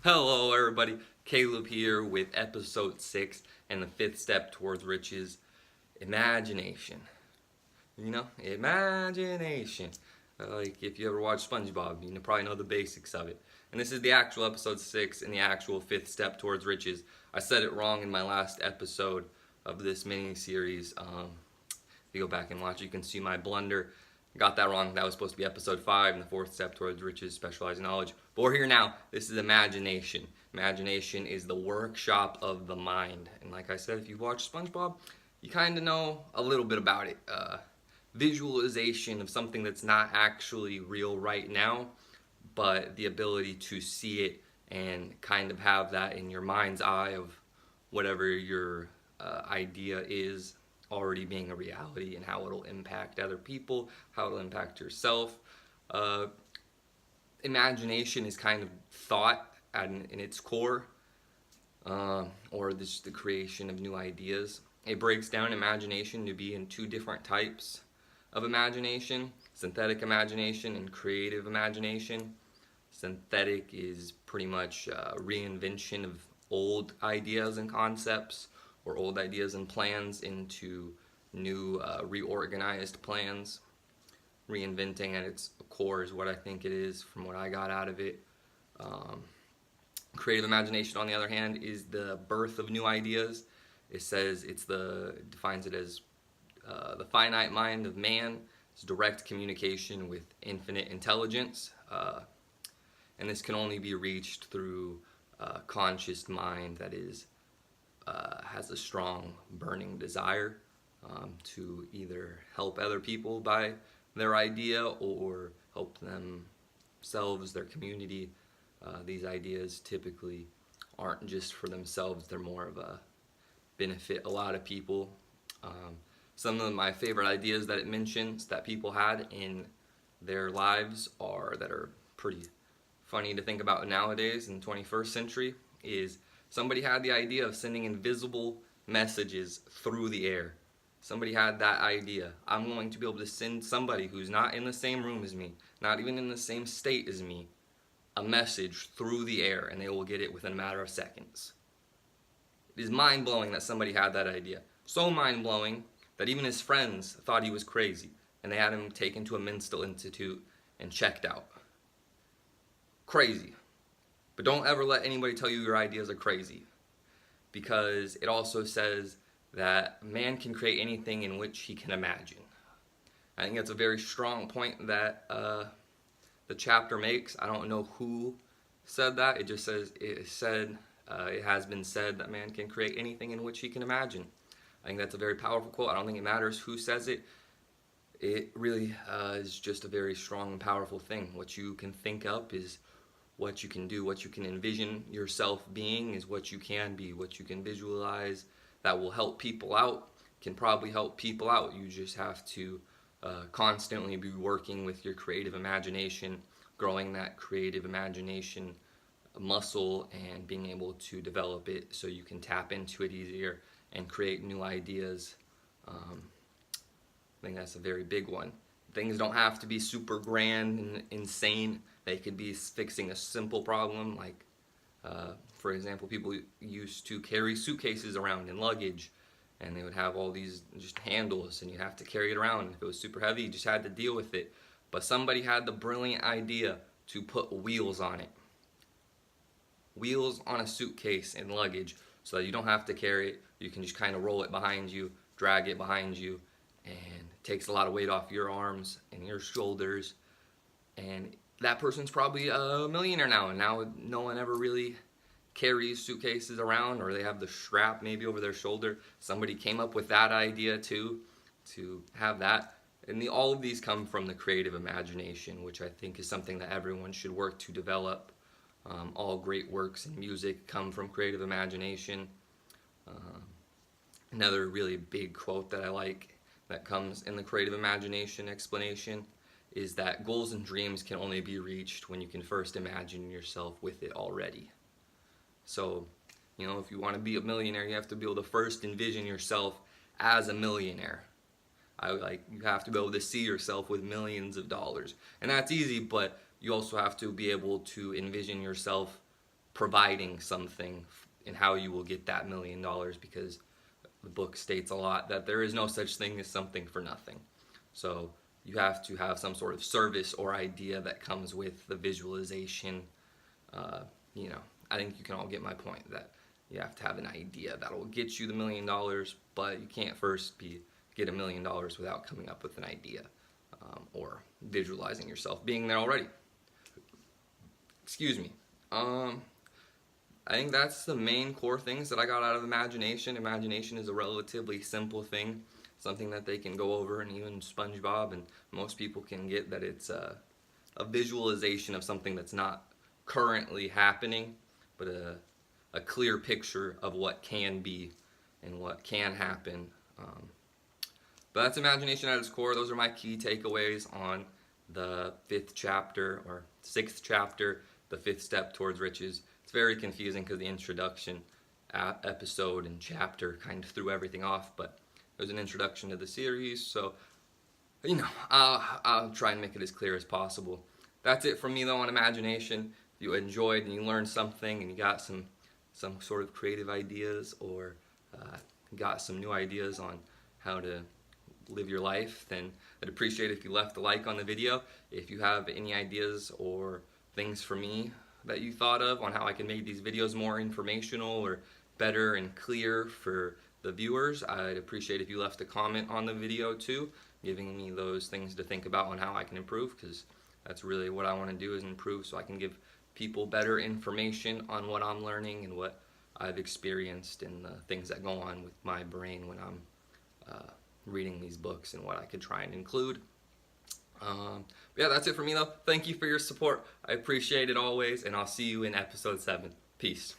Hello, everybody. Caleb here with episode 6 and the fifth step towards riches, imagination. Imagination. Like if you ever watch SpongeBob, you probably know the basics of it. And this is the actual episode 6 and the actual fifth step towards riches. I said it wrong in my last episode of this mini series. If you go back and watch, you can see my blunder. Got that wrong. That was supposed to be episode 5 and the fourth step towards riches, specialized knowledge. But we're here now. This is imagination. Imagination is the workshop of the mind. And like I said, if you watch SpongeBob, you kind of know a little bit about it. Visualization of something that's not actually real right now, but the ability to see it and kind of have that in your mind's eye of whatever your idea is already being a reality and how it'll impact other people, how it'll impact yourself. Imagination is kind of thought in its core, or just the creation of new ideas. It breaks down imagination to be in two different types of imagination: synthetic imagination and creative imagination. Synthetic is pretty much reinvention of old ideas and concepts, or old ideas and plans into new reorganized plans. Reinventing at its core is what I think it is from what I got out of it. Creative imagination, on the other hand, is the birth of new ideas. It says defines it as the finite mind of man. It's direct communication with infinite intelligence, and this can only be reached through a conscious mind that has a strong burning desire to either help other people by their idea or help themselves, their community. These ideas typically aren't just for themselves, they're more of a benefit a lot of people. Some of my favorite ideas that it mentions that people had in their lives that are pretty funny to think about nowadays in the 21st century is somebody had the idea of sending invisible messages through the air. Somebody had that idea. I'm going to be able to send somebody who's not in the same room as me, not even in the same state as me, a message through the air, and they will get it within a matter of seconds. It is mind-blowing that somebody had that idea. So mind-blowing that even his friends thought he was crazy, and they had him taken to a mental institute and checked out. Crazy. But don't ever let anybody tell you your ideas are crazy, because it also says that man can create anything in which he can imagine. I think that's a very strong point that the chapter makes. I don't know who said that. It just says it has been said that man can create anything in which he can imagine. I think that's a very powerful quote. I don't think it matters who says it. It really is just a very strong and powerful thing. What you can think up is what you can do. What you can envision yourself being is what you can be. What you can visualize that will help people out can probably help people out. You just have to constantly be working with your creative imagination, growing that creative imagination muscle and being able to develop it so you can tap into it easier and create new ideas. I think that's a very big one. Things don't have to be super grand and insane. They could be fixing a simple problem, like for example, people used to carry suitcases around in luggage, and they would have all these just handles, and you'd have to carry it around. If it was super heavy, you just had to deal with it. But somebody had the brilliant idea to put wheels on it. Wheels on a suitcase and luggage, so that you don't have to carry it. You can just kind of roll it behind you, drag it behind you, and it takes a lot of weight off your arms and your shoulders. And that person's probably a millionaire now, and now no one ever really carries suitcases around, or they have the strap maybe over their shoulder. Somebody came up with that idea too, to have that. And all of these come from the creative imagination, which I think is something that everyone should work to develop. All great works in music come from creative imagination. Another really big quote that I like that comes in the creative imagination explanation is that goals and dreams can only be reached when you can first imagine yourself with it already. So, if you want to be a millionaire, you have to be able to first envision yourself as a millionaire. You have to be able to see yourself with millions of dollars. And that's easy, but you also have to be able to envision yourself providing something and how you will get that $1 million, because the book states a lot that there is no such thing as something for nothing. So you have to have some sort of service or idea that comes with the visualization. I think you can all get my point that you have to have an idea that will get you the $1 million, but you can't first get $1 million without coming up with an idea or visualizing yourself being there already. Excuse me. I think that's the main core things that I got out of imagination. Imagination is a relatively simple thing, something that they can go over, and even SpongeBob and most people can get that it's a visualization of something that's not currently happening, but a clear picture of what can be and what can happen. But that's imagination at its core. Those are my key takeaways on the 5th chapter or 6th chapter, the 5th step towards riches. It's very confusing because the introduction episode and chapter kind of threw everything off, but it was an introduction to the series, so I'll try and make it as clear as possible. That's it from me though on imagination. If you enjoyed and you learned something and you got some sort of creative ideas, or got some new ideas on how to live your life, then I'd appreciate it if you left a like on the video. If you have any ideas or things for me that you thought of on how I can make these videos more informational or better and clear for the viewers, I'd appreciate if you left a comment on the video too, giving me those things to think about on how I can improve, because that's really what I want to do, is improve so I can give people better information on what I'm learning and what I've experienced and the things that go on with my brain when I'm reading these books and what I could try and include. Yeah, that's it for me though. Thank you for your support. I appreciate it always, and I'll see you in episode 7. Peace.